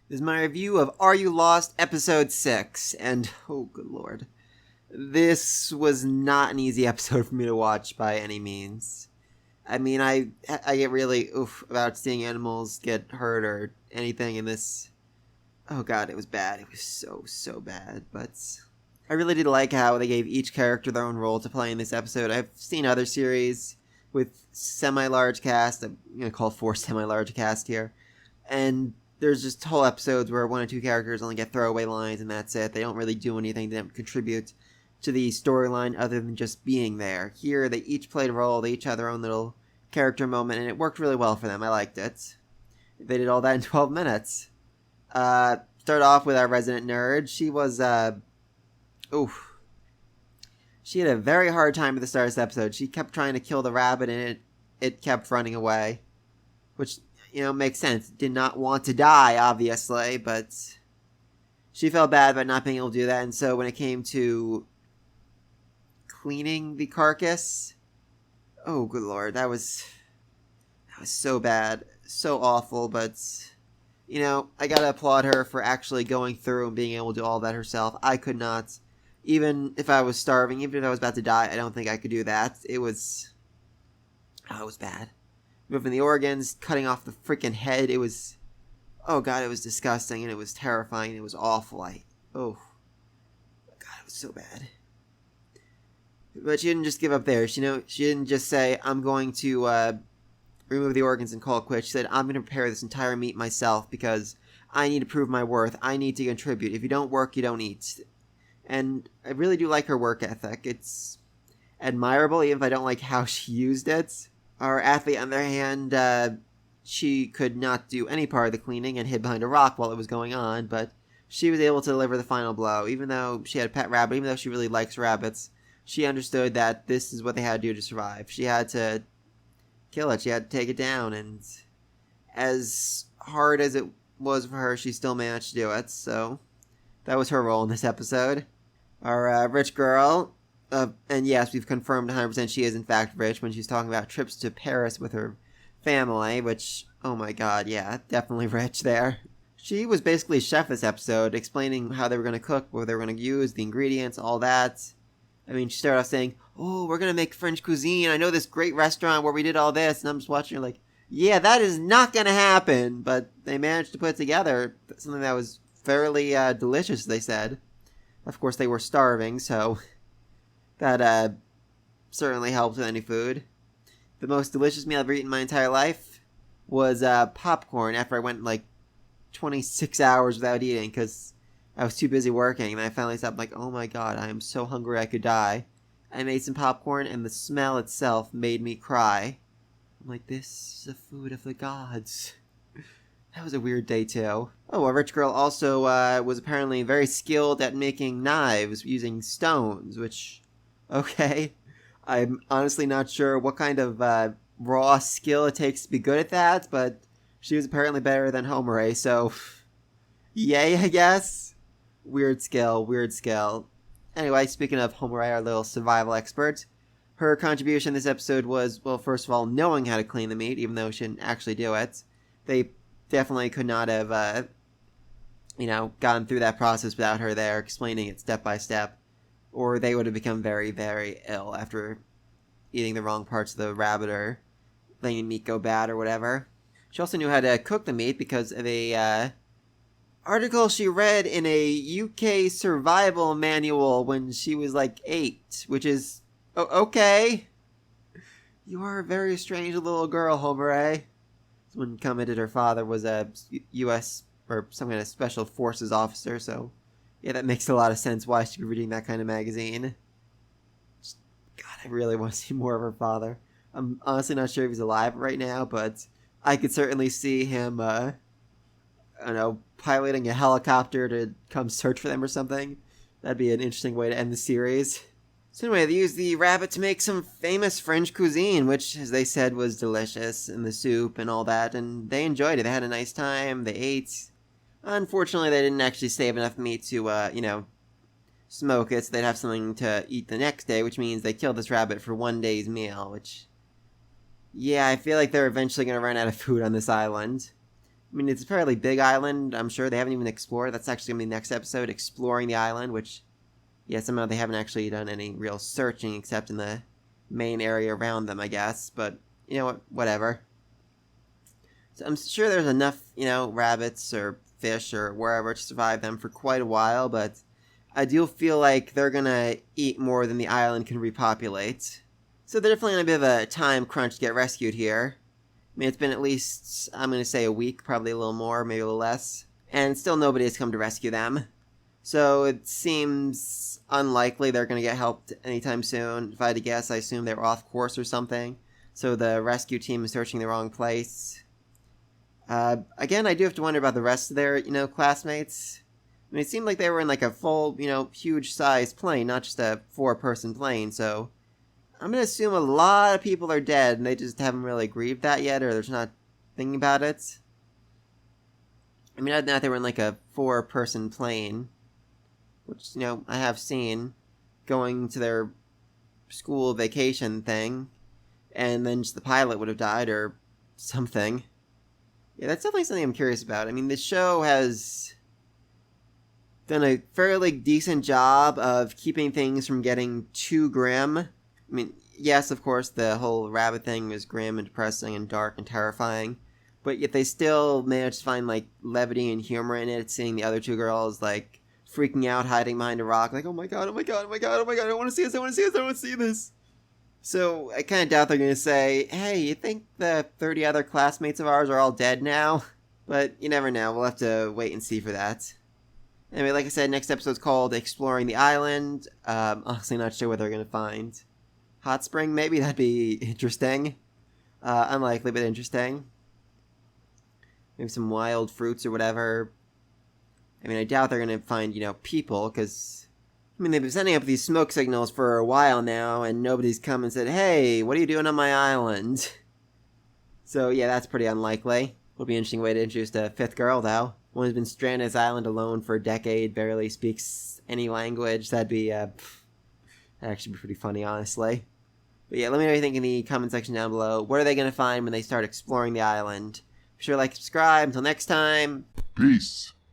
This is my review of Are You Lost? Episode 6. And, oh, good lord. This was not an easy episode for me to watch by any means. I mean, I get really oof about seeing animals get hurt or anything in this. Oh god, it was bad. It was so bad. But I really did like how they gave each character their own role to play in this episode. I've seen other series with semi-large cast. I'm going to call 4 semi-large cast here. And there's just whole episodes where 1 or 2 characters only get throwaway lines and that's it. They don't really do anything to contribute to the storyline other than just being there. Here, they each played a role. They each had their own little character moment, and it worked really well for them. I liked it. They did all that in 12 minutes. Start off with our resident nerd. She was, She had a very hard time at the start of this episode. She kept trying to kill the rabbit, and it kept running away. Which, makes sense. Did not want to die, obviously, but she felt bad about not being able to do that, and so when it came to cleaning the carcass, oh, good lord, that was so bad, so awful, but, I gotta applaud her for actually going through and being able to do all that herself. I could not, even if I was starving, even if I was about to die, I don't think I could do that. It was bad. Moving the organs, cutting off the freaking head, it was, oh god, it was disgusting, and it was terrifying, it was awful. God, it was so bad. But she didn't just give up there. She didn't just say, I'm going to remove the organs and call it quits. She said, I'm going to prepare this entire meat myself because I need to prove my worth. I need to contribute. If you don't work, you don't eat. And I really do like her work ethic. It's admirable, even if I don't like how she used it. Our athlete, on the other hand, she could not do any part of the cleaning and hid behind a rock while it was going on, but she was able to deliver the final blow. Even though she had a pet rabbit, even though she really likes rabbits, she understood that this is what they had to do to survive. She had to kill it. She had to take it down, and as hard as it was for her, she still managed to do it, so that was her role in this episode. Our rich girl, and yes, we've confirmed 100% she is in fact rich when she's talking about trips to Paris with her family, which, oh my god, yeah, definitely rich there. She was basically a chef this episode, explaining how they were going to cook, what they were going to use, the ingredients, all that. I mean, she started off saying, oh, we're going to make French cuisine. I know this great restaurant where we did all this. And I'm just watching her like, yeah, that is not going to happen. But they managed to put together something that was fairly delicious, they said. Of course, they were starving, so that certainly helped with any food. The most delicious meal I've ever eaten in my entire life was popcorn after I went 26 hours without eating because I was too busy working, and I finally stopped oh my god, I am so hungry I could die. I made some popcorn, and the smell itself made me cry. I'm like, this is the food of the gods. That was a weird day, too. Oh, a rich girl also was apparently very skilled at making knives using stones, which, okay. I'm honestly not sure what kind of raw skill it takes to be good at that, but she was apparently better than Homere, so yay, I guess. Weird skill. Anyway, speaking of Homere, our little survival expert, her contribution this episode was, well, first of all, knowing how to clean the meat, even though she didn't actually do it. They definitely could not have, gone through that process without her there explaining it step by step, or they would have become very, very ill after eating the wrong parts of the rabbit or letting the meat go bad or whatever. She also knew how to cook the meat because of a article she read in a UK survival manual when she was 8, which is, okay. You are a very strange little girl, Homere. Someone commented her father was a U.S. or some kind of special forces officer, so yeah, that makes a lot of sense why she'd be reading that kind of magazine. God, I really want to see more of her father. I'm honestly not sure if he's alive right now, but I could certainly see him, piloting a helicopter to come search for them or something. That'd be an interesting way to end the series. So anyway, they used the rabbit to make some famous French cuisine, which, as they said, was delicious, and the soup and all that, and they enjoyed it. They had a nice time, they ate. Unfortunately, they didn't actually save enough meat to, smoke it, so they'd have something to eat the next day, which means they killed this rabbit for one day's meal, which, yeah, I feel like they're eventually going to run out of food on this island. I mean, it's a fairly big island. I'm sure they haven't even explored. That's actually going to be the next episode, exploring the island, which, yeah, somehow they haven't actually done any real searching except in the main area around them, I guess. But, you know what? Whatever. So I'm sure there's enough, rabbits or fish or wherever to survive them for quite a while, but I do feel like they're going to eat more than the island can repopulate. So they're definitely in a bit of a time crunch to get rescued here. I mean, it's been at least, I'm going to say a week, probably a little more, maybe a little less. And still nobody has come to rescue them. So it seems unlikely they're going to get helped anytime soon. If I had to guess, I assume they're off course or something. So the rescue team is searching the wrong place. Again, I do have to wonder about the rest of their, classmates. I mean, it seemed like they were in like a full, huge-sized plane, not just a 4-person plane, so I'm going to assume a lot of people are dead, and they just haven't really grieved that yet, or they're just not thinking about it. I mean, other than that, they were in like a 4-person plane, which, I have seen, going to their school vacation thing, and then just the pilot would have died, or something. Yeah, that's definitely something I'm curious about. I mean, the show has done a fairly decent job of keeping things from getting too grim. I mean, yes, of course, the whole rabbit thing was grim and depressing and dark and terrifying, but yet they still managed to find, like, levity and humor in it, seeing the other 2 girls, like, freaking out, hiding behind a rock, like, oh my god, oh my god, oh my god, oh my god, I want to see this, I want to see this, I want to see this. So, I kind of doubt they're going to say, hey, you think the 30 other classmates of ours are all dead now? But you never know, we'll have to wait and see for that. Anyway, like I said, next episode's called Exploring the Island. Honestly not sure what they're going to find. Hot spring, maybe? That'd be interesting. Unlikely, but interesting. Maybe some wild fruits or whatever. I mean, I doubt they're going to find, people, because, I mean, they've been sending up these smoke signals for a while now, and nobody's come and said, hey, what are you doing on my island? So, yeah, that's pretty unlikely. Would be an interesting way to introduce a 5th girl, though. One who's been stranded on his island alone for a decade, barely speaks any language. That'd actually be pretty funny, honestly. But yeah, let me know what you think in the comment section down below. What are they going to find when they start exploring the island? Be sure to like, subscribe. Until next time. Peace.